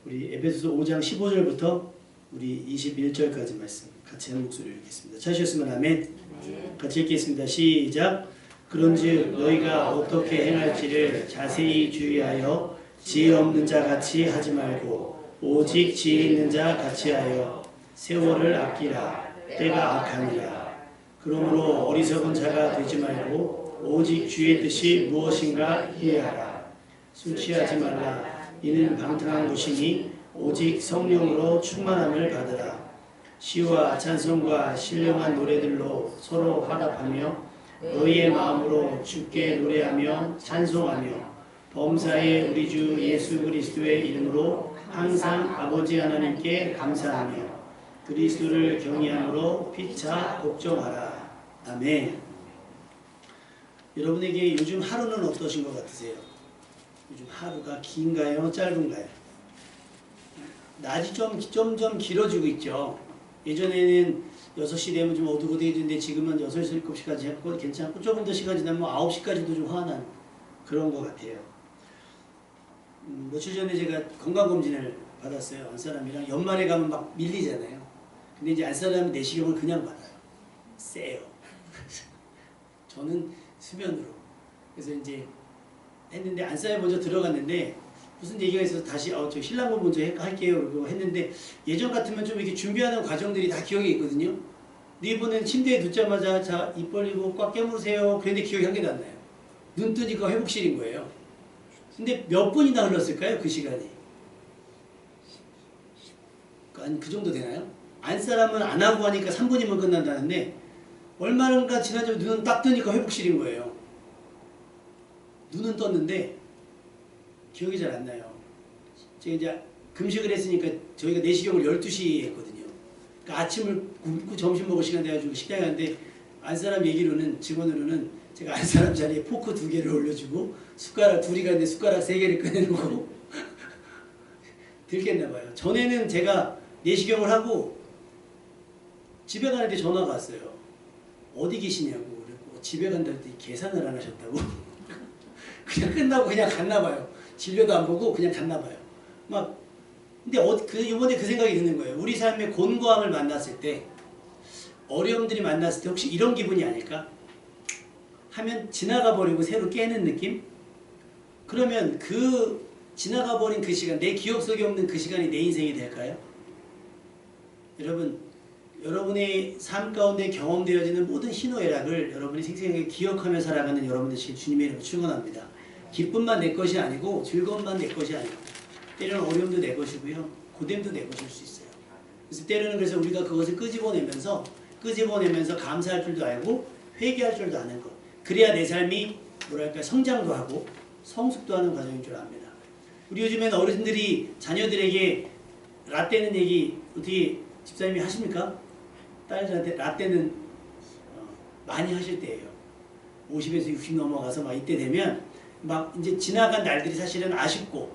우리 에베소서 5장 15절부터 우리 21절까지 말씀 같이 한 목소리로 읽겠습니다. 찾으셨으면 아멘. 같이 읽겠습니다. 시작. 그런즉 너희가 어떻게 행할지를 자세히 주의하여 지혜 없는 자 같이 하지 말고 오직 지혜 있는 자 같이 하여 세월을 아끼라. 때가 악하니라. 그러므로 어리석은 자가 되지 말고 오직 주의 뜻이 무엇인가 이해하라. 술 취하지 말라. 이는 방탕한 것이니 오직 성령으로 충만함을 받으라. 시와 찬송과 신령한 노래들로 서로 화답하며 너희의 마음으로 주께 노래하며 찬송하며 범사의 우리 주 예수 그리스도의 이름으로 항상 아버지 하나님께 감사하며 그리스도를 경외함으로 피차 걱정하라. 아멘. 여러분에게 요즘 하루는 어떠신 것 같으세요? 요즘 하루가 긴가요? 짧은가요? 낮이 점점 길어지고 있죠. 예전에는 6시 되면 좀 어둑어둑해지는데 지금은 6시, 7시까지 했고 괜찮고 조금 더 시간 지나면 9시까지도 좀 화난 그런 것 같아요. 며칠 전에 제가 건강검진을 받았어요. 안사람이랑. 연말에 가면 막 밀리잖아요. 근데 이제 안사람은 내시경을 그냥 받아요. 세요. 저는 수면으로. 그래서 이제 했는데 안사에 먼저 들어갔는데 무슨 얘기가 있어서 다시 저 신랑분 먼저 할게요. 그러고 했는데 예전 같으면 좀 이렇게 준비하는 과정들이 다 기억에 있거든요. 근데 이번에는 침대에 눕자마자 자, 입 벌리고 꽉 깨무세요. 그랬는데 기억이 한 개도 안 나요. 눈 뜨니까 회복실인 거예요. 근데 몇 분이나 흘렀을까요? 그 시간이. 한 그 정도 되나요? 안사람은 안 하고 하니까 3분이면 끝난다는데 얼마나 지나자면 눈은 딱 뜨니까 회복실인 거예요. 눈은 떴는데 기억이 잘 안 나요. 제가 이제 금식을 했으니까 저희가 내시경을 12시에 했거든요. 그러니까 아침을 굶고 점심 먹을 시간 돼가지고 식당에 갔는데 안사람 얘기로는 직원으로는 제가 안사람 자리에 포크 2개를 올려주고 숟가락 둘이 갔는데 숟가락 3개를 꺼내놓고 들겠나 봐요. 전에는 제가 내시경을 하고 집에 가는데 전화가 왔어요. 어디 계시냐고. 그랬고 집에 간다고 했더니 계산을 안 하셨다고. 그냥 끝나고 그냥 갔나 봐요. 진료도 안 보고 그냥 갔나 봐요. 막 근데 이번에 그 생각이 드는 거예요. 우리 삶의 곤고함을 만났을 때, 어려움들이 만났을 때 혹시 이런 기분이 아닐까? 하면 지나가 버리고 새로 깨는 느낌? 그러면 그 지나가 버린 그 시간, 내 기억 속에 없는 그 시간이 내 인생이 될까요? 여러분, 여러분의 삶 가운데 경험되어지는 모든 희노애락을 여러분이 생생하게 기억하며 살아가는 여러분들 주님의 이름으로 축원합니다. 기쁨만 내 것이 아니고 즐거움만 내 것이 아니고 때로는 어려움도 내 것이고요. 고됨도 내 것일 수 있어요. 그래서 때로는 그래서 우리가 그것을 끄집어내면서 감사할 줄도 알고 회개할 줄도 아는 것. 그래야 내 삶이 뭐랄까 성장도 하고 성숙도 하는 과정인 줄 압니다. 우리 요즘에는 어르신들이 자녀들에게 라떼는 얘기 어떻게 집사님이 하십니까? 딸들한테 라떼는 많이 하실 때예요. 50에서 60 넘어가서 막 이때 되면 막 이제 지나간 날들이 사실은 아쉽고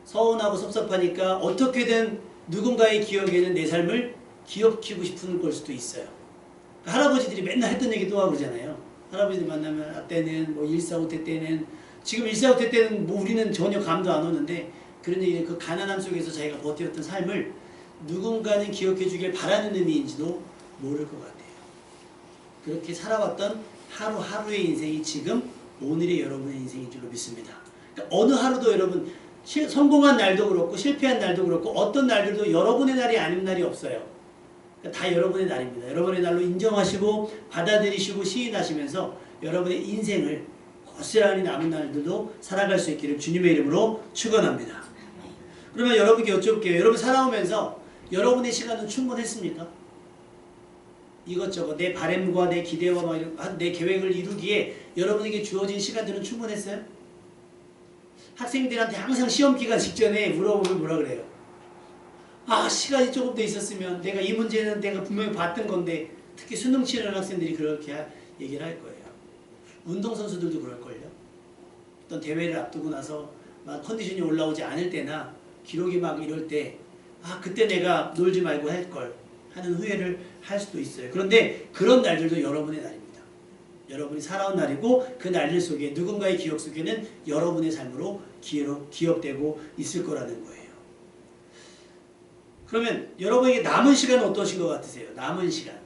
서운하고 섭섭하니까 어떻게든 누군가의 기억에는 내 삶을 기억키고 싶은 걸 수도 있어요. 그러니까 할아버지들이 맨날 했던 얘기 또 하고 그러잖아요. 할아버지들 만나면 아, 때는 뭐 145때 때는 지금 145때 때는 뭐 우리는 전혀 감도 안 오는데 그런 얘기 그 가난함 속에서 자기가 버텼던 삶을 누군가는 기억해 주길 바라는 의미인지도 모를 것 같아요. 그렇게 살아왔던 하루하루의 인생이 지금 오늘의 여러분의 인생인 줄로 믿습니다. 그러니까 어느 하루도 여러분 성공한 날도 그렇고 실패한 날도 그렇고 어떤 날들도 여러분의 날이 아닌 날이 없어요. 그러니까 다 여러분의 날입니다. 여러분의 날로 인정하시고 받아들이시고 시인하시면서 여러분의 인생을 고스란히 남은 날들도 살아갈 수 있기를 주님의 이름으로 축원합니다. 그러면 여러분께 여쭤볼게요. 여러분 살아오면서 여러분의 시간은 충분했습니까? 이것저것 내 바램과 내 기대와 내 계획을 이루기에 여러분에게 주어진 시간들은 충분했어요? 학생들한테 항상 시험 기간 직전에 물어보면 뭐라 그래요? 아, 시간이 조금 더 있었으면 내가 이 문제는 내가 분명히 봤던 건데, 특히 수능 치르는 학생들이 그렇게 얘기를 할 거예요. 운동선수들도 그럴걸요. 어떤 대회를 앞두고 나서 막 컨디션이 올라오지 않을 때나 기록이 막 이럴 때 아, 그때 내가 놀지 말고 할 걸 하는 후회를 할 수도 있어요. 그런데 그런 날들도 여러분의 날입니다. 여러분이 살아온 날이고 그 날들 속에 누군가의 기억 속에는 여러분의 삶으로 기억되고 있을 거라는 거예요. 그러면 여러분에게 남은 시간은 어떠신 것 같으세요? 남은 시간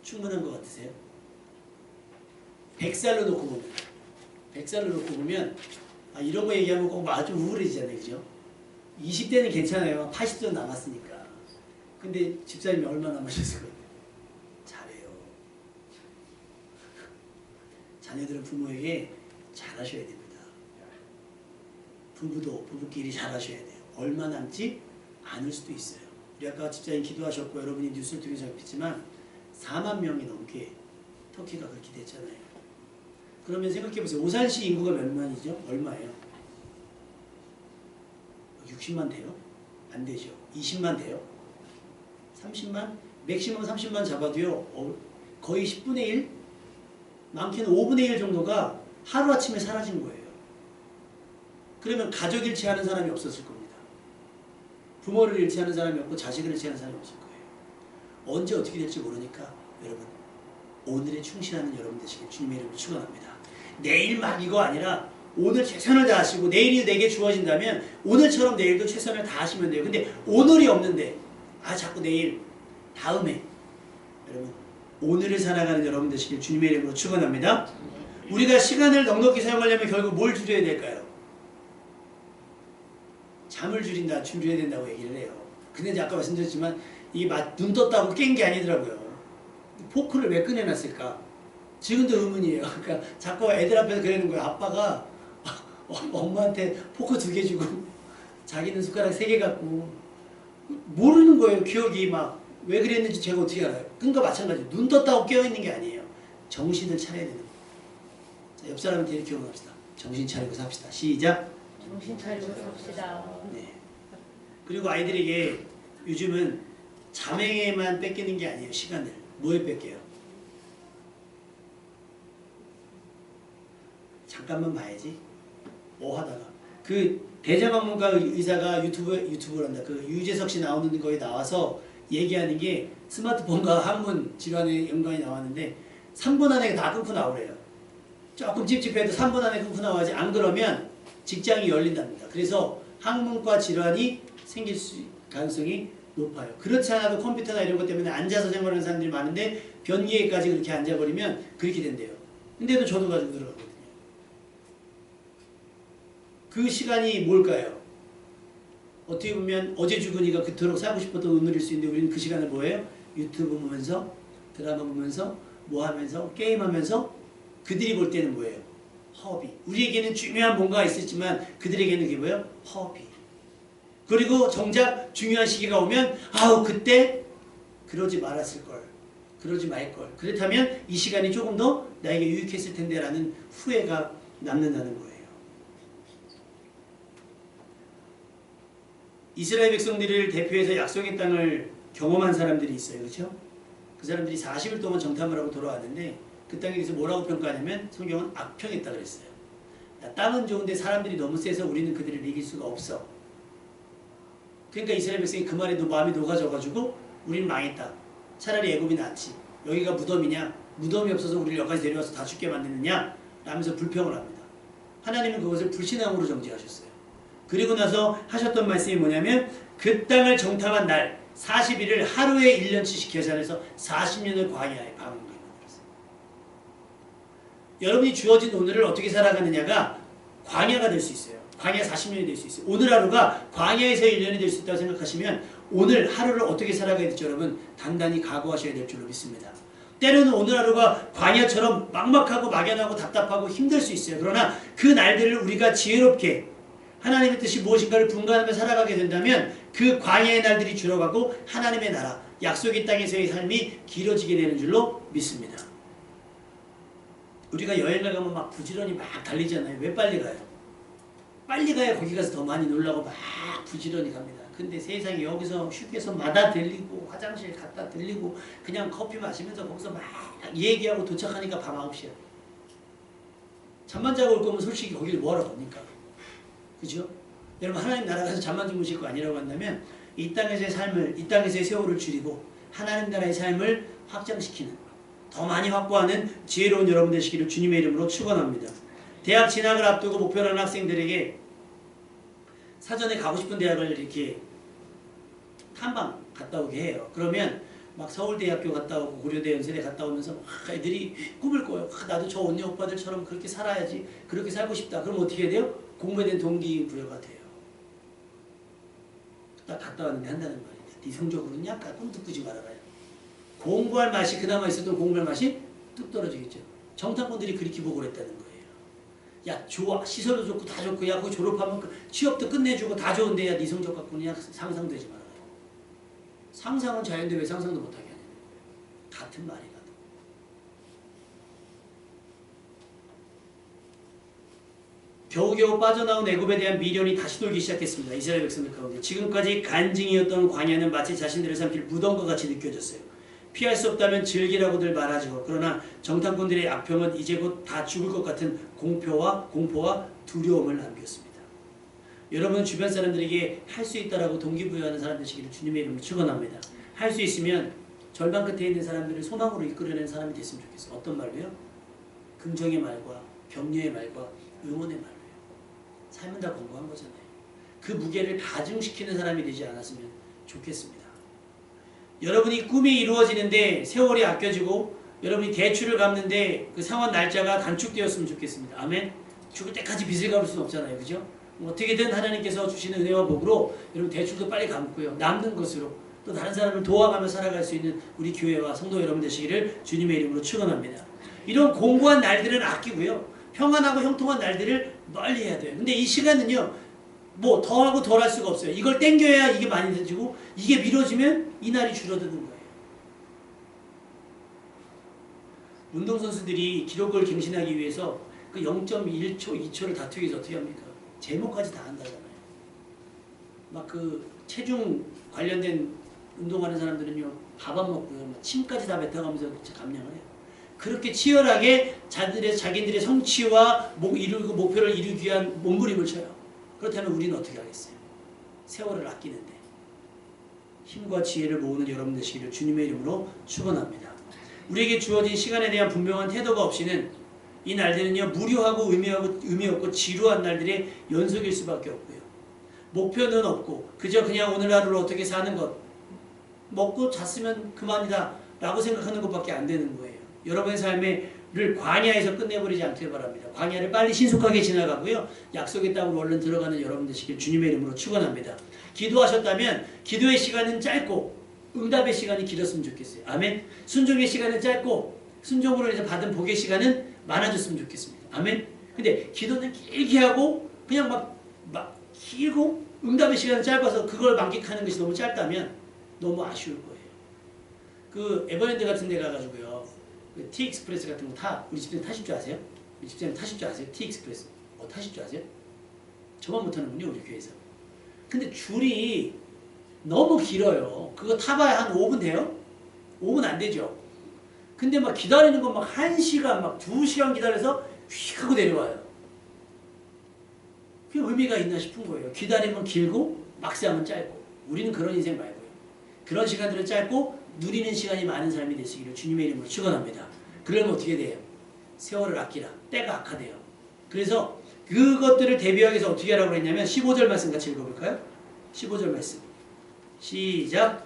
충분한 것 같으세요? 100살로 놓고 보면 100살로 놓고 보면 이런 거 얘기하면 꼭 좀 우울해지잖아요. 그죠? 20대는 괜찮아요. 80도 남았으니까. 근데 집사님이 얼마 남으셨을 거예요? 잘해요. 자녀들은 부모에게 잘하셔야 됩니다. 부부도 부부끼리 잘하셔야 돼요. 얼마 남지 않을 수도 있어요. 우리 아까 집사님 기도하셨고 여러분이 뉴스를 통해서 봤지만 4만 명이 넘게 터키가 그렇게 됐잖아요. 그러면 생각해보세요. 오산시 인구가 몇 만이죠? 얼마예요? 60만 돼요? 안 되죠. 20만 돼요? 30만? 맥시멈 30만 잡아도요. 거의 10분의 1? 많게는 5분의 1 정도가 하루아침에 사라진 거예요. 그러면 가족 일치하는 사람이 없었을 겁니다. 부모를 일치하는 사람이 없고 자식을 일치하는 사람이 없을 거예요. 언제 어떻게 될지 모르니까 여러분 오늘에 충실하는 여러분 되시길 주님의 이름으로 축원합니다. 내일 막 이거 아니라 오늘 최선을 다하시고 내일이 내게 주어진다면 오늘처럼 내일도 최선을 다하시면 돼요. 근데 오늘이 없는데 자꾸 내일 다음에 여러분 오늘을 살아가는 여러분 되시길 주님의 이름으로 축원합니다. 우리가 시간을 넉넉히 사용하려면 결국 뭘 줄여야 될까요? 잠을 줄여야 된다고 얘기를 해요. 근데 아까 말씀드렸지만 이게 눈 떴다고 깬 게 아니더라고요. 포크를 왜 꺼내놨을까? 지금도 의문이에요. 그러니까 자꾸 애들 앞에서 그러는 거예요. 아빠가 엄마한테 포크 2개 주고 자기는 숟가락 3개 갖고 모르는 거예요. 기억이 막 왜 그랬는지 제가 어떻게 알아요? 그러니까 마찬가지예요. 눈 떴다고 깨어있는 게 아니에요. 정신을 차려야 되는 거예요. 자, 옆 사람한테 이렇게 기억합시다. 정신 차리고 삽시다. 시작. 정신 차리고 삽시다. 네. 그리고 아이들에게 요즘은 잠에만 뺏기는 게 아니에요. 시간을. 뭐에 뺏겨요? 잠깐만 봐야지. 하다가 그 대장학문가 의사가 유튜브란다. 그 유재석 씨 나오는 거에 나와서 얘기하는 게 스마트폰과 항문 질환의 연관이 나왔는데 3분 안에 다 끊고 나오래요. 조금 찝찝해도 3분 안에 끊고 나와야지. 안 그러면 직장이 열린답니다. 그래서 항문과 질환이 생길 가능성이 높아요. 그렇지 않아도 컴퓨터나 이런 것 때문에 앉아서 생활하는 사람들이 많은데 변기에까지 그렇게 앉아버리면 그렇게 된대요. 근데도 저도 가지고 들어가거든요. 그 시간이 뭘까요? 어떻게 보면 어제 죽으니까 그토록 살고 싶었던 오늘일 수 있는데 우리는 그 시간을 뭐예요? 유튜브 보면서 드라마 보면서 뭐 하면서 게임하면서 그들이 볼 때는 뭐예요? 허비. 우리에게는 중요한 뭔가가 있었지만 그들에게는 그게 뭐예요? 허비. 그리고 정작 중요한 시기가 오면 그때 그러지 말았을걸. 그러지 말걸. 그렇다면 이 시간이 조금 더 나에게 유익했을 텐데 라는 후회가 남는다는 거예요. 이스라엘 백성들을 대표해서 약속의 땅을 경험한 사람들이 있어요. 그렇죠? 그 사람들이 40일 동안 정탐을 하고 돌아왔는데 그 땅에 대해서 뭐라고 평가하냐면 성경은 악평했다 그랬어요. 땅은 좋은데 사람들이 너무 세서 우리는 그들을 이길 수가 없어. 그러니까 이스라엘 백성이 그 말에 마음이 녹아져가지고 우리는 망했다. 차라리 애굽이 낫지. 여기가 무덤이냐? 무덤이 없어서 우리를 여기까지 데려와서 다 죽게 만드느냐? 라면서 불평을 합니다. 하나님은 그것을 불신앙으로 정죄하셨어요. 그리고 나서 하셨던 말씀이 뭐냐면 그 땅을 정탐한 날 40일을 하루에 1년치씩 계산해서 40년을 광야에 방은 거예요. 여러분이 주어진 오늘을 어떻게 살아가느냐가 광야가 될 수 있어요. 광야 40년이 될 수 있어요. 오늘 하루가 광야에서 1년이 될 수 있다고 생각하시면 오늘 하루를 어떻게 살아가야 될지 여러분 단단히 각오하셔야 될 줄로 믿습니다. 때로는 오늘 하루가 광야처럼 막막하고 막연하고 답답하고 힘들 수 있어요. 그러나 그 날들을 우리가 지혜롭게 하나님의 뜻이 무엇인가를 분간하며 살아가게 된다면 그 광야의 날들이 줄어가고 하나님의 나라, 약속의 땅에서의 삶이 길어지게 되는 줄로 믿습니다. 우리가 여행을 가면 막 부지런히 막 달리잖아요. 왜 빨리 가요? 빨리 가야 거기 가서 더 많이 놀라고 막 부지런히 갑니다. 근데 세상에 여기서 휴게소마다 들리고 화장실 갔다 들리고 그냥 커피 마시면서 거기서 막 얘기하고 도착하니까 밤 9시야. 잠만 자고 올 거면 솔직히 거기를 뭐하러 갑니까? 그죠? 여러분 하나님 나라 가서 잠만 주무실 거 아니라고 한다면 이 땅에서의 삶을, 이 땅에서의 세월을 줄이고 하나님 나라의 삶을 확장시키는 더 많이 확보하는 지혜로운 여러분 되시기를 주님의 이름으로 축원합니다. 대학 진학을 앞두고 목표로 하는 학생들에게 사전에 가고 싶은 대학을 이렇게 탐방 갔다 오게 해요. 그러면 막 서울대학교 갔다 오고 고려대 연세대 갔다 오면서 막 애들이 꿈을 꿔요. 나도 저 언니 오빠들처럼 그렇게 살아야지. 그렇게 살고 싶다. 그럼 어떻게 해야 돼요? 공부에 대한 동기부여가 돼요. 딱 갔다 왔는데 한다는 말이에요. 네 성적으로는 약간 꿈도 꾸지 말아라요. 공부할 맛이 그나마 있었던 공부할 맛이 뚝 떨어지겠죠. 정탐꾼들이 그렇게 보고 그랬다는 거예요. 야 좋아. 시설도 좋고 다 좋고 야 거기 졸업하면 취업도 끝내주고 다 좋은데 야 네 성적 갖고는 야 상상도 하지 말아요. 상상은 자연인데 왜 상상도 못하게 하냐. 같은 말이거든. 겨우겨우 빠져나온 애굽에 대한 미련이 다시 돌기 시작했습니다. 이스라엘 백성들 가운데. 지금까지 간증이었던 광야는 마치 자신들을 삼킬 무덤과 같이 느껴졌어요. 피할 수 없다면 즐기라고들 말하죠. 그러나 정탐꾼들의 악평은 이제 곧 다 죽을 것 같은 공포와 두려움을 남겼습니다. 여러분 주변 사람들에게 할 수 있다라고 동기부여하는 사람 되시기를 주님의 이름으로 축원합니다. 할 수 있으면 절반 끝에 있는 사람들을 소망으로 이끌어내는 사람이 됐으면 좋겠어요. 어떤 말로요? 긍정의 말과 격려의 말과 응원의 말로요. 삶은 다 공부한 거잖아요. 그 무게를 가중시키는 사람이 되지 않았으면 좋겠습니다. 여러분이 꿈이 이루어지는데 세월이 아껴지고 여러분이 대출을 갚는데 그 상환 날짜가 단축되었으면 좋겠습니다. 아멘. 죽을 때까지 빚을 갚을 수는 없잖아요. 그죠? 어떻게든 하나님께서 주시는 은혜와 복으로 여러분 대출도 빨리 갚고요. 남는 것으로 또 다른 사람을 도와가며 살아갈 수 있는 우리 교회와 성도 여러분 되시기를 주님의 이름으로 축원합니다. 이런 공고한 날들은 아끼고요. 평안하고 형통한 날들을 멀리 해야 돼요. 근데 이 시간은요. 뭐 더하고 덜 할 수가 없어요. 이걸 땡겨야 이게 많이 되지고 이게 미뤄지면 이 날이 줄어드는 거예요. 운동선수들이 기록을 갱신하기 위해서 그 0.1초, 2초를 다투기 위해서 어떻게 합니까? 제목까지 다 한다잖아요. 막 그 체중 관련된 운동하는 사람들은요. 밥 안 먹고요. 침까지 다 뱉어가면서 감량을 해요. 그렇게 치열하게 자기들의 성취와 목표를 이루기 위한 몸부림을 쳐요. 그렇다면 우리는 어떻게 하겠어요? 세월을 아끼는데 힘과 지혜를 모으는 여러분 되시기를 주님의 이름으로 축원합니다. 우리에게 주어진 시간에 대한 분명한 태도가 없이는 이 날들은요 무료하고 의미 없고 지루한 날들의 연속일 수밖에 없고요. 목표는 없고 그냥 오늘 하루를 어떻게 사는 것 먹고 잤으면 그만이다 라고 생각하는 것밖에 안 되는 거예요. 여러분의 삶을 광야에서 끝내버리지 않길 바랍니다. 광야를 빨리 신속하게 지나가고요. 약속의 땅으로 얼른 들어가는 여러분 되시길 주님의 이름으로 축원합니다. 기도하셨다면 기도의 시간은 짧고 응답의 시간이 길었으면 좋겠어요. 아멘. 순종의 시간은 짧고 순종으로 해서 받은 복의 시간은 많아졌으면 좋겠습니다. 아멘. 근데 기도는 길게 하고 그냥 막 길고 응답의 시간은 짧아서 그걸 만끽하는 것이 너무 짧다면 너무 아쉬울 거예요. 그 에버랜드 같은 데 가가지고요. 그 T-익스프레스 같은 거 우리 집사님 타실 줄 아세요? 우리 집사님 타실 줄 아세요? T-익스프레스. 타실 줄 아세요? 저만 못하는군요, 우리 교회에서. 근데 줄이 너무 길어요. 그거 타봐야 한 5분 돼요? 5분 안 되죠? 근데 막 기다리는 거 막 1시간, 막 2시간 기다려서 휙 하고 내려와요. 그게 의미가 있나 싶은 거예요. 기다리면 길고 막상은 짧고. 우리는 그런 인생 말고요. 그런 시간들은 짧고 누리는 시간이 많은 삶이 되시기를 주님의 이름으로 축원합니다. 그러면 어떻게 돼요? 세월을 아끼라. 때가 악화돼요. 그래서 그것들을 대비하기 위해서 어떻게 하라고 했냐면 15절 말씀 같이 읽어볼까요? 15절 말씀. 시작.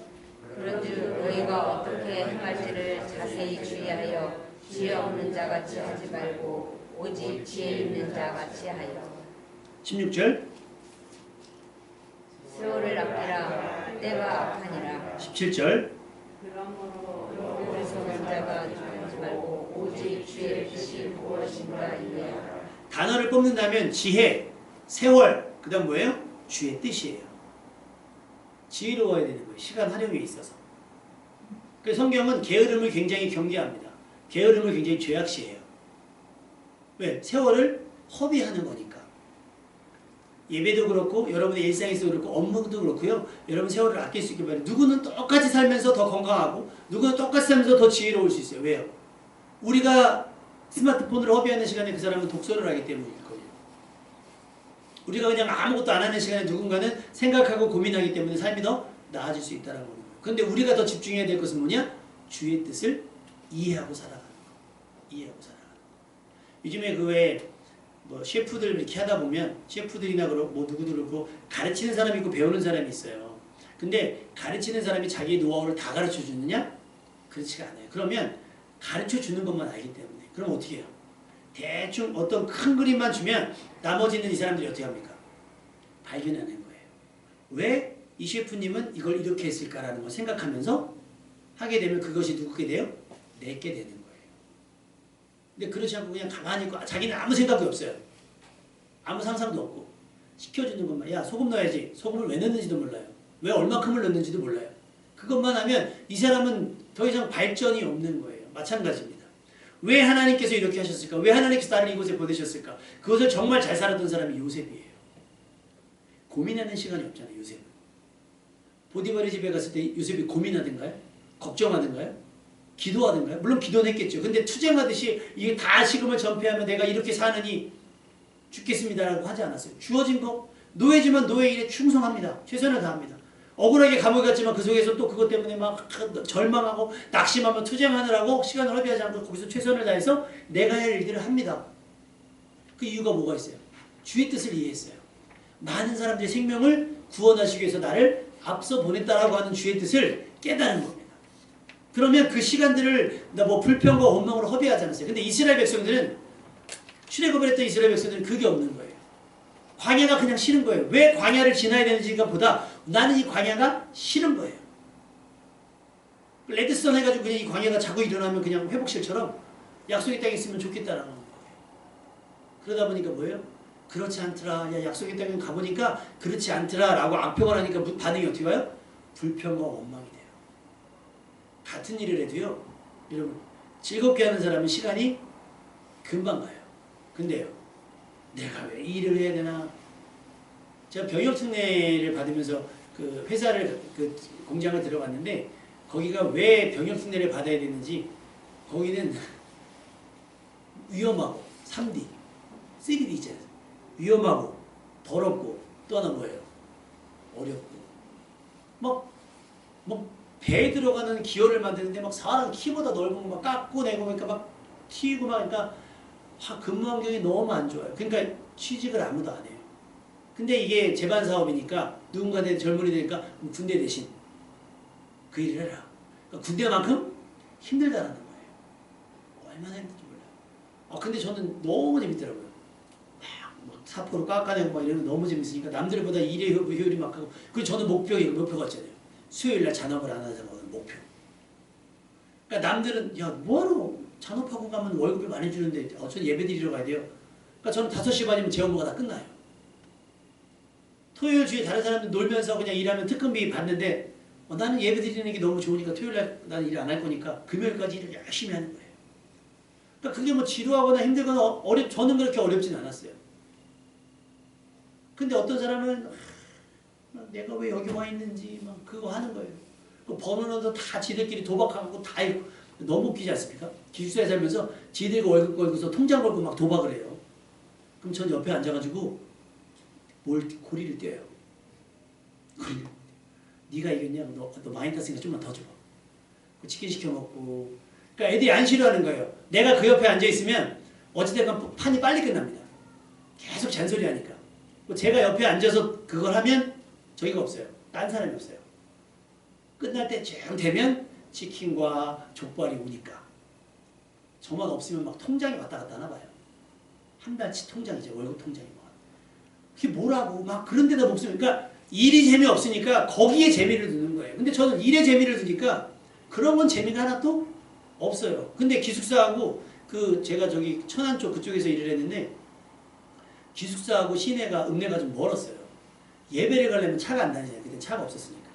그런즉 너희가 어떻게 행할지를 자세히 주의하여 지혜 없는 자같이 하지 말고 오직 지혜 있는 자같이 하여. 16절. 세월을 아끼라 때가 악하니라. 17절. 그러므로 어리석은 자가 주지 말고 오직 주의 뜻이 무엇인가 이해하라. 단어를 뽑는다면 지혜, 세월, 그 다음 뭐예요? 주의 뜻이에요. 지혜로워야 되는 거예요. 시간 활용에 있어서. 그래서 성경은 게으름을 굉장히 경계합니다. 게으름을 굉장히 죄악시해요. 왜? 세월을 허비하는 거니까. 예배도 그렇고 여러분의 일상에서도 그렇고 업무도 그렇고요. 여러분 세월을 아낄 수 있게 바랍니다. 누구는 똑같이 살면서 더 건강하고 누구는 똑같이 살면서 더 지혜로울 수 있어요. 왜요? 우리가 스마트폰을 허비하는 시간에 그 사람은 독서를 하기 때문일 거예요. 우리가 그냥 아무것도 안 하는 시간에 누군가는 생각하고 고민하기 때문에 삶이 더 나아질 수 있다는 거예요. 그런데 우리가 더 집중해야 될 것은 뭐냐? 주의 뜻을 이해하고 살아가는 거. 이해하고 살아가는 거. 요즘에 그 외에 뭐 셰프들 이렇게 하다 보면 셰프들이나 뭐 누구들 그렇고 가르치는 사람이 있고 배우는 사람이 있어요. 근데 가르치는 사람이 자기의 노하우를 다 가르쳐 주느냐? 그렇지가 않아요. 그러면 가르쳐 주는 것만 알기 때문에. 그럼 어떻게 해요? 대충 어떤 큰 그림만 주면 나머지는 이 사람들이 어떻게 합니까? 발견하는 거예요. 왜 이 셰프님은 이걸 이렇게 했을까라는 걸 생각하면서 하게 되면 그것이 누구게 돼요? 내게 되는 거예요. 근데 그렇지 않고 그냥 가만히 있고 자기는 아무 생각이 없어요. 아무 상상도 없고 시켜주는 것만 야 소금 넣어야지. 소금을 왜 넣는지도 몰라요. 왜 얼마큼을 넣는지도 몰라요. 그것만 하면 이 사람은 더 이상 발전이 없는 거예요. 마찬가지입니다. 왜 하나님께서 이렇게 하셨을까? 왜 하나님께서 나를 이곳에 보내셨을까? 그것을 정말 잘 살았던 사람이 요셉이에요. 고민하는 시간이 없잖아요. 요셉은. 보디발의 집에 갔을 때 요셉이 고민하던가요? 걱정하던가요? 기도하던가요? 물론 기도는 했겠죠. 근데 투쟁하듯이 이게 다 식음을 전폐하면 내가 이렇게 사느니 죽겠습니다라고 하지 않았어요. 주어진 거 노예지만 노예 일에 충성합니다. 최선을 다합니다. 억울하게 감옥에 갔지만 그 속에서 또 그것 때문에 막 절망하고 낙심하며 투쟁하느라고 시간을 허비하지 않고 거기서 최선을 다해서 내가 할 일들을 합니다. 그 이유가 뭐가 있어요? 주의 뜻을 이해했어요. 많은 사람들의 생명을 구원하시기 위해서 나를 앞서 보냈다라고 하는 주의 뜻을 깨달은 겁니다. 그러면 그 시간들을 뭐 불평과 원망으로 허비하지 않았어요. 근데 이스라엘 백성들은 출애굽을 했던 이스라엘 백성들은 그게 없는 거예요. 광야가 그냥 싫은 거예요. 왜 광야를 지나야 되는지가 보다 나는 이 광야가 싫은 거예요. 레드스톤 해가지고 그냥 이 광야가 자꾸 일어나면 그냥 회복실처럼 약속의 땅에 있으면 좋겠다라는 거예요. 그러다 보니까 뭐예요? 그렇지 않더라. 야 약속의 땅에 가보니까 그렇지 않더라 라고 악평을 하니까 반응이 어떻게 와요? 불평과 원망이 돼요. 같은 일을 해도요. 여러분 즐겁게 하는 사람은 시간이 금방 가요. 근데요. 내가 왜 이 일을 해야 되나? 제가 병역특례를 받으면서 그 회사를 그 공장을 들어갔는데 거기가 왜 병역특례를 받아야 되는지 거기는 위험하고 3D, 3D 있잖아요. 위험하고 더럽고 또 하나 뭐예요? 어렵고 막 배에 들어가는 기어를 만드는데 막 사람 키보다 넓은 거 막 깎고 내고 그러니까 막 튀고 막 그러니까 근무 환경이 너무 안 좋아요. 그러니까 취직을 아무도 안 해요. 근데 이게 재반 사업이니까 누군가한테 젊은이 되니까 군대 대신 그 일을 해라. 그러니까 군대만큼 힘들다라는 거예요. 얼마나 힘든지 몰라요. 근데 저는 너무 재밌더라고요. 막 사포로 깎아내고 막 이러면 너무 재밌으니까 남들보다 일의 효율이 막 하고 그리고 저는 목표가 있잖아요. 수요일날 잔업을 안 하자는 목표. 그러니까 남들은 야 뭐하러 잔업하고 가면 월급을 많이 주는데 저는 예배 드리러 가야 돼요. 그러니까 저는 5시 반이면 제 업무가 다 끝나요. 토요일 주에 다른 사람들 놀면서 그냥 일하면 특근비 받는데 나는 예배 드리는 게 너무 좋으니까 토요일날 나는 일 안 할 거니까 금요일까지 일을 열심히 하는 거예요. 그러니까 그게 뭐 지루하거나 힘들거나 저는 그렇게 어렵진 않았어요. 근데 어떤 사람은 내가 왜 여기 와 있는지 막 그거 하는 거예요. 그 번호도 다 지들끼리 도박하고 다 있고 너무 웃기지 않습니까? 기숙사에 살면서 지들과 월급 걸고서 통장 걸고 막 도박을 해요. 그럼 전 옆에 앉아가지고 고리를 떼요. 네가 이겼냐? 너 많이 땄으니까 좀만 더 줘봐. 치킨 시켜 먹고. 그러니까 애들이 안 싫어하는 거예요. 내가 그 옆에 앉아 있으면 어찌됐건 판이 빨리 끝납니다. 계속 잔소리 하니까. 제가 옆에 앉아서 그걸 하면 저기가 없어요. 딴 사람이 없어요. 끝날 때쯤 되면 치킨과 족발이 오니까. 저만 없으면 막 통장이 왔다 갔다 하나 봐요. 한 달치 통장이죠. 월급 통장이 뭐. 그게 뭐라고 막 그런 데다 목숨. 그러니까 일이 재미없으니까 거기에 재미를 두는 거예요. 근데 저는 일에 재미를 두니까 그런 건 재미가 하나도 없어요. 근데 기숙사하고 제가 저기 천안 쪽 그쪽에서 일을 했는데 기숙사하고 시내가 읍내가 좀 멀었어요. 예배를 가려면 차가 안 다니잖아요. 그때 차가 없었으니까.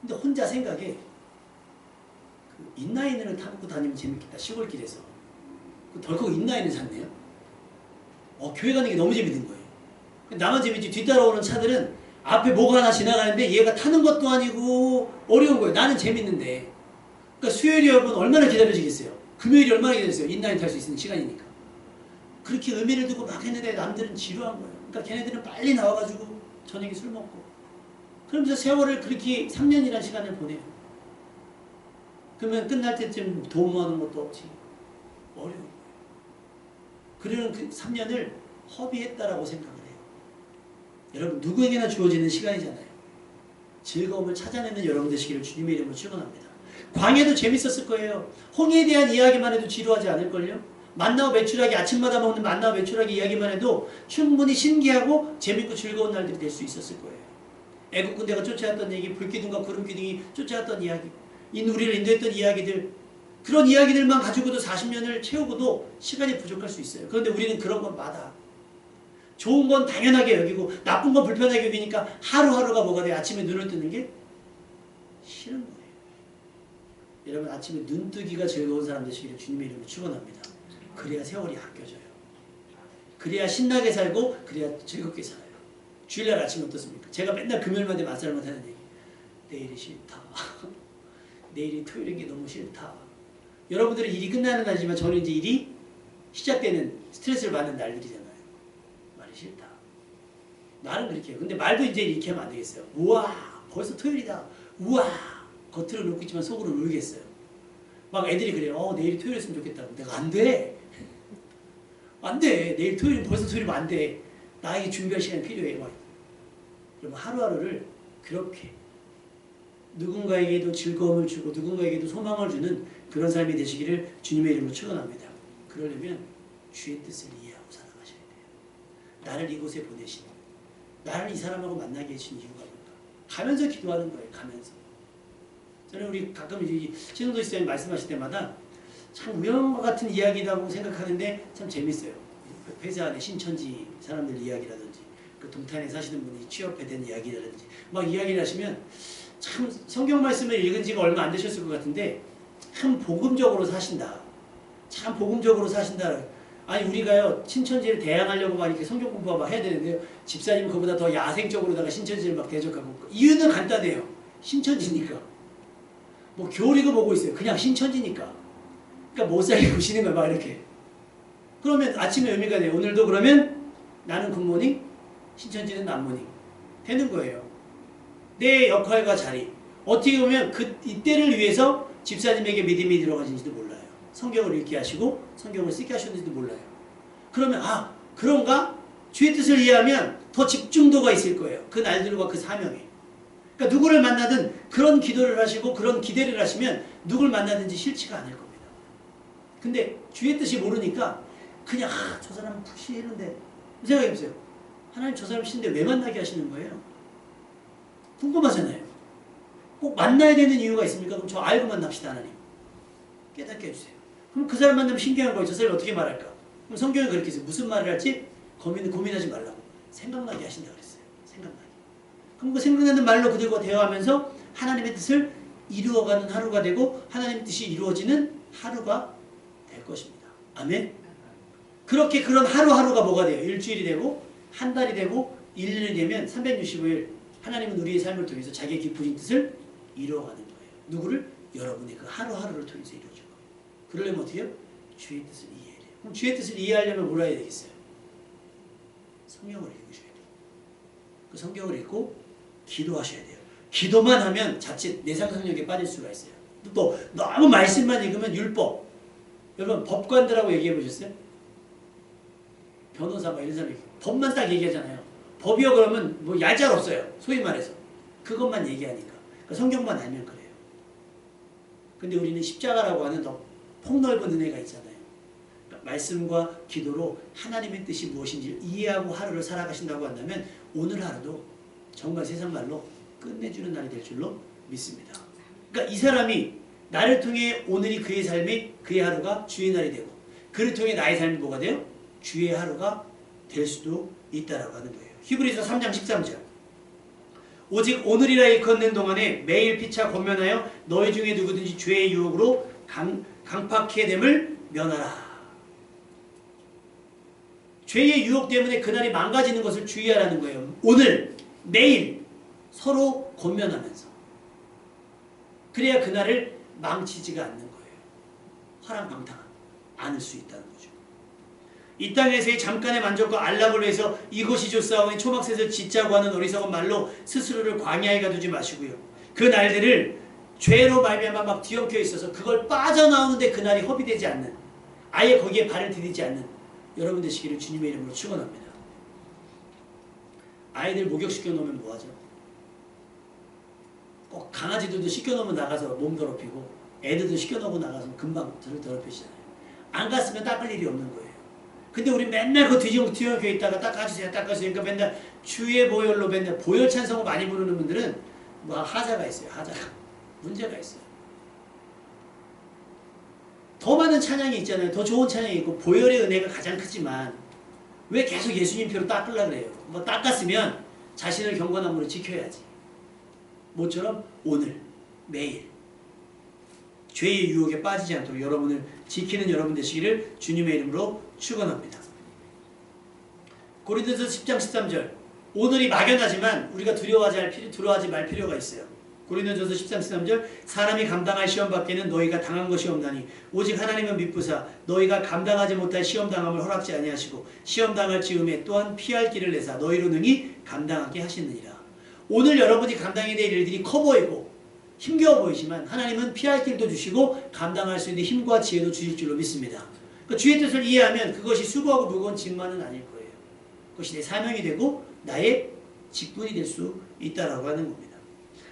근데 혼자 생각에 인라인을 타고 다니면 재밌겠다. 시골길에서. 덜컥 인라인을 샀네요. 교회 가는 게 너무 재밌는 거예요. 나만 재밌지 뒤따라오는 차들은 앞에 뭐가 하나 지나가는데 얘가 타는 것도 아니고 어려운 거예요. 나는 재밌는데. 그러니까 수요일이 여러분 얼마나 기다려지겠어요. 금요일이 얼마나 기다렸어요. 인라인 탈 수 있는 시간이니까. 그렇게 의미를 두고 막 했는데 남들은 지루한 거예요. 그러니까 걔네들은 빨리 나와가지고 저녁에 술 먹고 그러면서 세월을 그렇게 3년이라는 시간을 보내요. 그러면 끝날 때쯤 돈 모아놓은 것도 없지. 어려운 거예요. 그러는 그 3년을 허비했다라고 생각을 해요. 여러분 누구에게나 주어지는 시간이잖아요. 즐거움을 찾아내는 여러분 되시기를 주님의 이름으로 축원합니다. 광야도 재밌었을 거예요. 홍해에 대한 이야기만 해도 지루하지 않을걸요? 만나와 메추라기, 아침마다 먹는 만나와 메추라기 이야기만 해도 충분히 신기하고 재밌고 즐거운 날들이 될 수 있었을 거예요. 애국 군대가 쫓아왔던 얘기, 불기둥과 구름기둥이 쫓아왔던 이야기, 이 우리를 인도했던 이야기들, 그런 이야기들만 가지고도 40년을 채우고도 시간이 부족할 수 있어요. 그런데 우리는 그런 것마다 좋은 건 당연하게 여기고 나쁜 건 불편하게 여기니까 하루하루가 뭐가 돼요? 아침에 눈을 뜨는 게 싫은 거예요. 여러분 아침에 눈 뜨기가 즐거운 사람 되시기를 주님의 이름으로 축원합니다. 그래야 세월이 아껴져요. 그래야 신나게 살고 그래야 즐겁게 살아요. 주일날 아침에 어떻습니까? 제가 맨날 금요일마다 맞설만 하는 얘기. 내일이 싫다. 내일이 토요일인 게 너무 싫다. 여러분들은 일이 끝나는 날이지만 저는 이제 일이 시작되는 스트레스를 받는 날들이잖아요. 말이 싫다. 말은 그렇게 해요. 근데 말도 이제 이렇게 하면 안 되겠어요. 우와 벌써 토요일이다. 우와 겉으로 놓고 있지만 속으로 울겠어요. 막 애들이 그래요. 내일이 토요일이었으면 좋겠다. 내가 안 돼. 안 돼. 내일 토요일은 벌써 토요일이면 안 돼. 나에게 준비할 시간이 필요해. 여러분 하루하루를 그렇게 누군가에게도 즐거움을 주고 누군가에게도 소망을 주는 그런 삶이 되시기를 주님의 이름으로 축원합니다. 그러려면 주의 뜻을 이해하고 살아가셔야 돼요. 나를 이곳에 보내신, 나를 이 사람하고 만나게 해주신 이유가 뭔가. 가면서 기도하는 거예요. 가면서. 저는 우리 가끔 신흥도 시장님 말씀하실 때마다 참 우연과 같은 이야기라고 생각하는데 참 재밌어요. 회사 안에 신천지 사람들 이야기라든지 그 동탄에 사시는 분이 취업에 된 이야기라든지 막 이야기를 하시면 참 성경 말씀을 읽은 지가 얼마 안 되셨을 것 같은데 참 복음적으로 사신다. 참 복음적으로 사신다. 아니 우리가요 신천지를 대항하려고 막 이렇게 성경 공부하고 막 해야 되는데요. 집사님 그보다 더 야생적으로다가 신천지를 막 대적하고 이유는 간단해요. 신천지니까. 뭐 교리고 뭐고 있어요. 그냥 신천지니까. 그러니까 못 살게 보시는 거야 막 이렇게. 그러면 아침에 의미가 돼요. 오늘도 그러면 나는 굿모닝, 신천지는 남모닝 되는 거예요. 내 역할과 자리. 어떻게 보면 이때를 위해서 집사님에게 믿음이 들어가진지도 몰라요. 성경을 읽게 하시고 성경을 쓰게 하셨는지도 몰라요. 그러면 그런가? 주의 뜻을 이해하면 더 집중도가 있을 거예요. 그 날들과 그 사명에. 그러니까 누구를 만나든 그런 기도를 하시고 그런 기대를 하시면 누굴 만나든지 싫지가 않을 겁니다. 근데 주의 뜻이 모르니까 그냥 저 사람은 싫은데 생각해보세요. 하나님 저 사람 싫은데 왜 만나게 하시는 거예요? 궁금하잖아요. 꼭 만나야 되는 이유가 있습니까? 그럼 저 알고 만납시다 하나님. 깨닫게 해주세요. 그럼 그 사람 만나면 신기한 거예요. 저 사람이 어떻게 말할까? 그럼 성경에 그렇게 했어요. 무슨 말을 할지 고민하지 말라고. 생각나게 하신다 그랬어요. 생각나게. 그럼 그 생각나는 말로 그들과 대화하면서 하나님의 뜻을 이루어가는 하루가 되고 하나님의 뜻이 이루어지는 하루가 될 것입니다. 아멘? 그렇게 그런 하루하루가 뭐가 돼요? 일주일이 되고 한 달이 되고 1년이 되면 365일 하나님은 우리의 삶을 통해서 자기의 깊으신 뜻을 이루어가는 거예요. 누구를? 여러분의 그 하루하루를 통해서 이루어줄 거예요. 그러려면 어떻게 해요? 주의 뜻을 이해해야 돼요. 그럼 주의 뜻을 이해하려면 뭘 해야 되겠어요? 성경을 읽으셔야 돼요. 그 성경을 읽고 기도하셔야 돼요. 기도만 하면 자칫 내 상상력에 빠질 수가 있어요. 또 너무 말씀만 읽으면 율법. 여러분 법관들하고 얘기해 보셨어요? 변호사 막 이런 사람이 법만 딱 얘기하잖아요. 법이요 그러면 뭐 얄짤 없어요. 소위 말해서. 그것만 얘기하니까. 그러니까 성경만 알면 그래요. 근데 우리는 십자가라고 하는 더 폭넓은 은혜가 있잖아요. 그러니까 말씀과 기도로 하나님의 뜻이 무엇인지 이해하고 하루를 살아가신다고 한다면 오늘 하루도 정말 세상 말로 끝내주는 날이 될 줄로 믿습니다. 그러니까 이 사람이 나를 통해 오늘이 그의 삶이 그의 하루가 주의 날이 되고 그를 통해 나의 삶이 뭐가 돼요? 주의 하루가 될 수도 있다라고 하는 거예요. 히브리서 3장 13절. 오직 오늘이라 일컫는 동안에 매일 피차 권면하여 너희 중에 누구든지 죄의 유혹으로 강팍해 됨을 면하라. 죄의 유혹 때문에 그날이 망가지는 것을 주의하라는 거예요. 오늘, 내일 서로 권면하면서. 그래야 그날을 망치지가 않는 거예요. 화랑방탕 않을 수 있다는 거죠. 이 땅에서의 잠깐의 만족과 안락을 위해서 이것이 좋사오니 초막셋을 짓자고 하는 어리석은 말로 스스로를 광야에 가두지 마시고요. 그 날들을 죄로 말미암아 막 뒤엉켜 있어서 그걸 빠져나오는데 그날이 허비되지 않는, 아예 거기에 발을 디디지 않는 여러분 되시기를 주님의 이름으로 축원합니다. 아이들 목욕시켜 놓으면 뭐하죠? 꼭 강아지들도 시켜놓으면 나가서 몸 더럽히고 애들도 시켜놓고 나가서 금방 더럽히시잖아요. 안 갔으면 닦을 일이 없는 거예요. 근데 우리 맨날 그 뒤엉켜 있다가 닦아주세요 닦아주세요. 그러니까 맨날 주의 보혈로 맨날 보혈 찬송을 많이 부르는 분들은 뭐 하자가 있어요. 하자가. 문제가 있어요. 더 많은 찬양이 있잖아요. 더 좋은 찬양이 있고 보혈의 은혜가 가장 크지만 왜 계속 예수님 표로 닦으려고 그래요? 뭐 닦았으면 자신을 경건함으로 지켜야지. 모처럼 오늘 매일 죄의 유혹에 빠지지 않도록 여러분을 지키는 여러분 되시기를 주님의 이름으로 축원합니다. 고린도서 10장 13절 오늘이 막연하지만 우리가 두려워하지 말 필요가 있어요. 고린도전서 13, 13절 사람이 감당할 시험 밖에는 너희가 당한 것이 없나니 오직 하나님은 미쁘사 너희가 감당하지 못할 시험 당함을 허락지 아니하시고 시험 당할 즈음에 또한 피할 길을 내사 너희로 능히 감당하게 하시느니라. 오늘 여러분이 감당해야 될 일들이 커 보이고 힘겨워 보이지만 하나님은 피할 길도 주시고 감당할 수 있는 힘과 지혜도 주실 줄로 믿습니다. 그러니까 주의 뜻을 이해하면 그것이 수고하고 무거운 짐만은 아닐 거예요. 그것이 내 사명이 되고 나의 직분이 될 수 있다라고 하는 겁니다.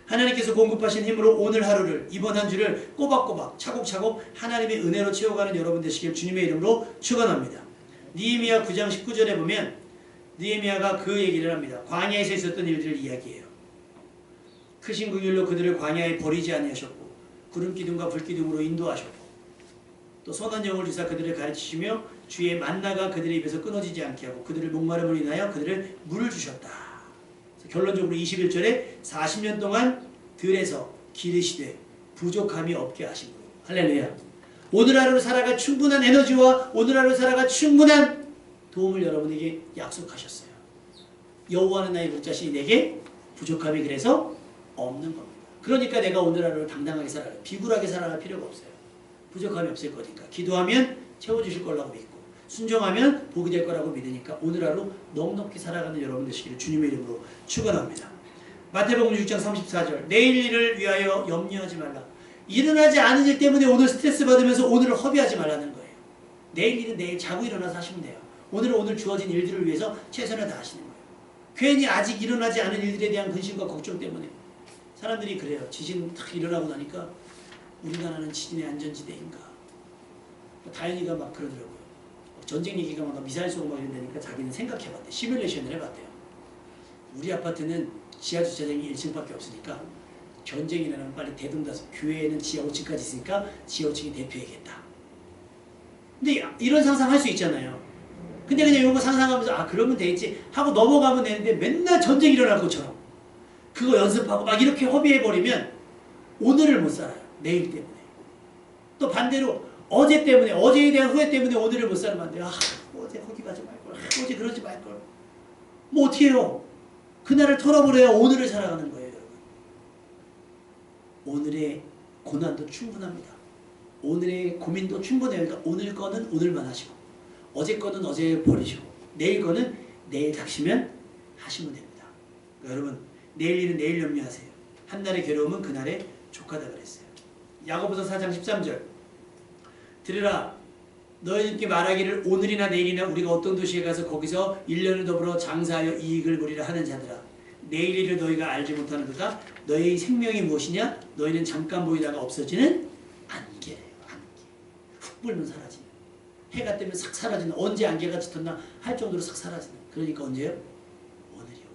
하나님께서 공급하신 힘으로 오늘 하루를 이번 한 주를 꼬박꼬박 차곡차곡 하나님의 은혜로 채워가는 여러분 되시길 주님의 이름으로 축원합니다. 느헤미야 9장 19절에 보면 느헤미야가 그 얘기를 합니다. 광야에서 있었던 일들을 이야기해요. 크신 긍휼로 그들을 광야에 버리지 아니하셨고 구름기둥과 불기둥으로 인도하셨고 또 선한 영을 주사 그들을 가르치시며 주의 만나가 그들의 입에서 끊어지지 않게 하고 그들을 목마름을 인하여 그들을 물을 주셨다. 결론적으로 21절에 40년 동안 들에서 기르시되 부족함이 없게 하심으로 할렐루야. 오늘 하루를 살아갈 충분한 에너지와 오늘 하루를 살아갈 충분한 도움을 여러분에게 약속하셨어요. 여호와는 나의 목자시니 내게 부족함이 그래서 없는 겁니다. 그러니까 내가 오늘 하루를 당당하게 살아요. 비굴하게 살아갈 필요가 없어요. 부족함이 없을 거니까. 기도하면 채워주실 거라고 믿고 순종하면 복이 될 거라고 믿으니까 오늘 하루 넉넉히 살아가는 여러분 되시기를 주님의 이름으로 축원합니다. 마태복음 6장 34절 내일 일을 위하여 염려하지 말라. 일어나지 않은 일 때문에 오늘 스트레스 받으면서 오늘을 허비하지 말라는 거예요. 내일 일은 내일 자고 일어나서 하시면 돼요. 오늘은 오늘 주어진 일들을 위해서 최선을 다하시는 거예요. 괜히 아직 일어나지 않은 일들에 대한 근심과 걱정 때문에 사람들이 그래요. 지진 탁 일어나고 나니까 우리나라는 지진의 안전지대인가. 다현이가 막 그러더라고요. 전쟁 얘기가 막 미사일 쏘고 막 이런다니까 자기는 생각해봤대. 시뮬레이션을 해봤대요. 우리 아파트는 지하 주차장이 1층밖에 없으니까 전쟁이 일어나면 빨리 대동다서 교회에는 지하 5층까지 있으니까 지하 5층이 대피해야겠다. 근데 이런 상상할 수 있잖아요. 근데 그냥 이런 거 상상하면서 아 그러면 되겠지 하고 넘어가면 되는데 맨날 전쟁이 일어날 것처럼 그거 연습하고 막 이렇게 허비해버리면 오늘을 못 살아요. 내일 때문에. 또 반대로 어제 때문에 어제에 대한 후회 때문에 오늘을 못 살면 안 돼요. 어제 거기 가지 말걸. 어제 그러지 말걸. 뭐 어떻게 해요. 그날을 털어버려야 오늘을 살아가는 거예요. 여러분. 오늘의 고난도 충분합니다. 오늘의 고민도 충분해요. 그러니까 오늘 거는 오늘만 하시고 어제 거는 어제 버리시고 내일 거는 내일 닥치면 하시면 됩니다. 그러니까 여러분 내일 일은 내일 염려하세요. 한날의 괴로움은 그날에 족하다 그랬어요. 야고보서 4장 13절 들으라 너희들께 말하기를 오늘이나 내일이나 우리가 어떤 도시에 가서 거기서 1년을 더불어 장사하여 이익을 보리라 하는 자들아 내일 일을 너희가 알지 못하는도다. 너희의 생명이 무엇이냐? 너희는 잠깐 보이다가 없어지는 안개래요. 안개. 훅 불면 사라지는. 해가 뜨면 싹 사라지는. 언제 안개가 짙었나 할 정도로 싹 사라지는. 그러니까 언제요? 오늘이요.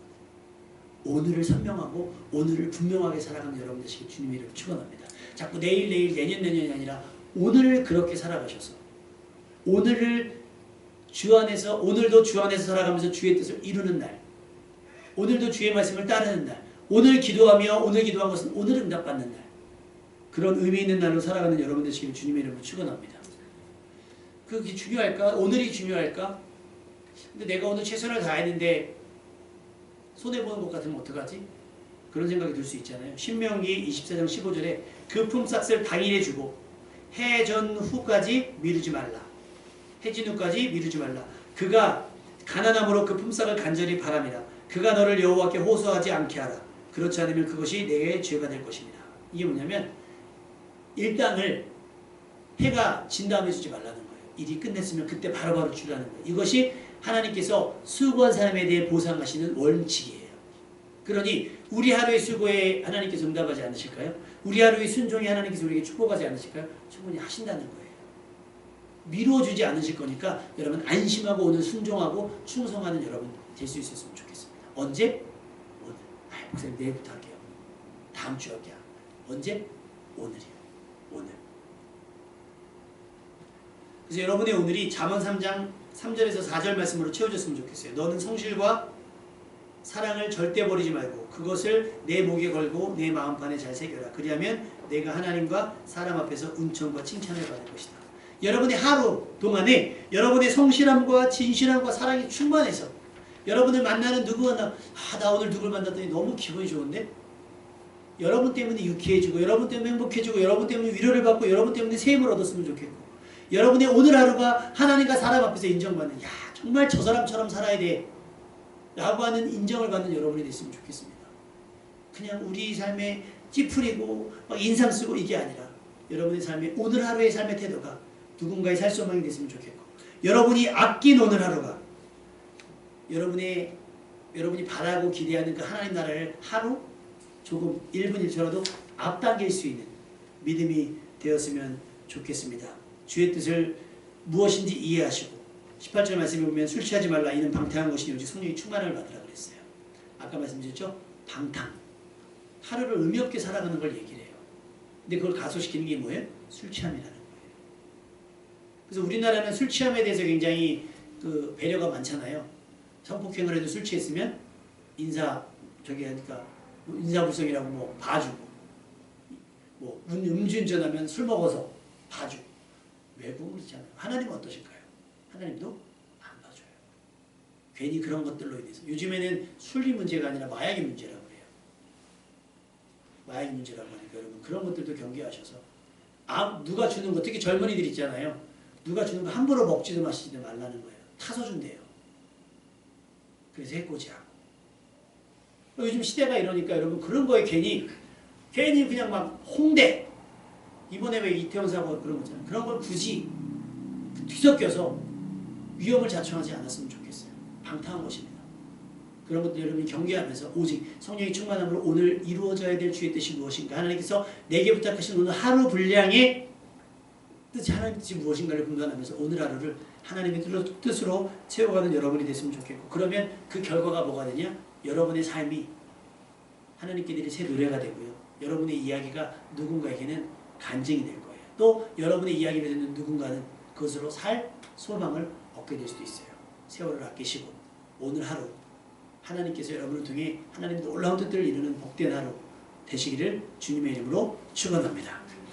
오늘을 선명하고 오늘을 분명하게 살아가는 여러분 되시길 주님의 이름으로 축원합니다. 자꾸 내일 내년이 아니라 오늘을 그렇게 살아가셔서 오늘을 주 안에서 오늘도 주 안에서 살아가면서 주의 뜻을 이루는 날 오늘도 주의 말씀을 따르는 날 오늘 기도하며 오늘 기도한 것은 오늘 응답받는 날 그런 의미 있는 날로 살아가는 여러분 되시길 주님의 이름으로 축원합니다. 그게 중요할까? 오늘이 중요할까? 근데 내가 오늘 최선을 다했는데 손해보는 것 같으면 어떡하지? 그런 생각이 들 수 있잖아요. 신명기 24장 15절에 그 품삯을 당일에 주고 해전 후까지 미루지 말라. 해진 후까지 미루지 말라. 그가 가난함으로 그 품삯을 간절히 바랍니다. 그가 너를 여호와께 호소하지 않게 하라. 그렇지 않으면 그것이 내게 죄가 될 것입니다. 이게 뭐냐면 일당을 해가 진 다음에 주지 말라는 거예요. 일이 끝냈으면 그때 바로바로 주라는 거예요. 이것이 하나님께서 수고한 사람에 대해 보상하시는 원칙이에요. 그러니 우리 하루의 수고에 하나님께서 응답하지 않으실까요? 우리 하루의 순종에 하나님께서 우리에게 축복하지 않으실까요? 충분히 하신다는 거예요. 미뤄주지 않으실 거니까 여러분 안심하고 오늘 순종하고 충성하는 여러분 될 수 있었으면 좋겠습니다. 언제? 오늘. 목사님 내일부터 할게요. 다음 주 할게요. 언제? 오늘이요. 오늘. 그래서 여러분의 오늘이 잠언 3장 3절에서 4절 말씀으로 채워졌으면 좋겠어요. 너는 성실과 사랑을 절대 버리지 말고 그것을 내 목에 걸고 내 마음판에 잘 새겨라. 그리하면 내가 하나님과 사람 앞에서 은총과 칭찬을 받을 것이다. 여러분의 하루 동안에 여러분의 성실함과 진실함과 사랑이 충만해서 여러분을 만나는 누구나 나 오늘 누굴 만났더니 너무 기분이 좋은데 여러분 때문에 유쾌해지고 여러분 때문에 행복해지고 여러분 때문에 위로를 받고 여러분 때문에 세임을 얻었으면 좋겠고 여러분의 오늘 하루가 하나님과 사람 앞에서 인정받는 정말 저 사람처럼 살아야 돼 라고 하는 인정을 받는 여러분이 됐으면 좋겠습니다. 그냥 우리 삶에 찌푸리고 막 인상 쓰고 이게 아니라 여러분의 삶에 오늘 하루의 삶의 태도가 누군가의 살소망이 됐으면 좋겠고 여러분이 아낀 오늘 하루가 여러분이 바라고 기대하는 그 하나님 나라를 하루 조금 1분 1초라도 앞당길 수 있는 믿음이 되었으면 좋겠습니다. 주의 뜻을 무엇인지 이해하시고 18절 말씀에 보면 술 취하지 말라 이는 방탕한 것이니 오직 성령이 충만함을 받으라 그랬어요. 아까 말씀드렸죠? 방탕. 하루를 의미 없게 살아가는 걸 얘기를 해요. 근데 그걸 가소시키는 게 뭐예요? 술 취함이라는 거예요. 그래서 우리나라는 술 취함에 대해서 굉장히 그 배려가 많잖아요. 성폭행을 해도 술 취했으면 인사불성이라고 뭐 봐주고 뭐 음주운전하면 술 먹어서 봐주고 외국은 있잖아요. 하나님은 어떠실까요? 하나님도 안 봐줘요. 괜히 그런 것들로 인해서 요즘에는 술이 문제가 아니라 마약이 문제라고 해요. 마약이 문제라고 하니까 여러분 그런 것들도 경계하셔서 누가 주는 거 특히 젊은이들 있잖아요. 누가 주는 거 함부로 먹지도 마시지도 말라는 거예요. 타서 준대요. 그래서 해코지하고 요즘 시대가 이러니까 여러분 그런 거에 괜히 그냥 막 홍대 이번에 왜 이태원 사고 그런 거잖아요. 그런 걸 굳이 뒤섞여서 위험을 자초하지 않았으면 좋겠어요. 방탕한 것입니다. 그런 것들 여러분이 경계하면서 오직 성령의 충만함으로 오늘 이루어져야 될 주의 뜻이 무엇인가 하나님께서 내게 부탁하신 오늘 하루 분량의 뜻이 하나님의 뜻이 무엇인가를 분간하면서 오늘 하루를 하나님의 뜻으로 채워가는 여러분이 됐으면 좋겠고 그러면 그 결과가 뭐가 되냐? 여러분의 삶이 하나님께 드릴 새 노래가 되고요. 여러분의 이야기가 누군가에게는 간증이 될 거예요. 또 여러분의 이야기를 듣는 누군가는 그것으로 살 소망을 얻게 될 수도 있어요. 세월을 아끼시고 오늘 하루 하나님께서 여러분을 통해 하나님의 놀라운 뜻들을 이루는 복된 하루 되시기를 주님의 이름으로 축원합니다.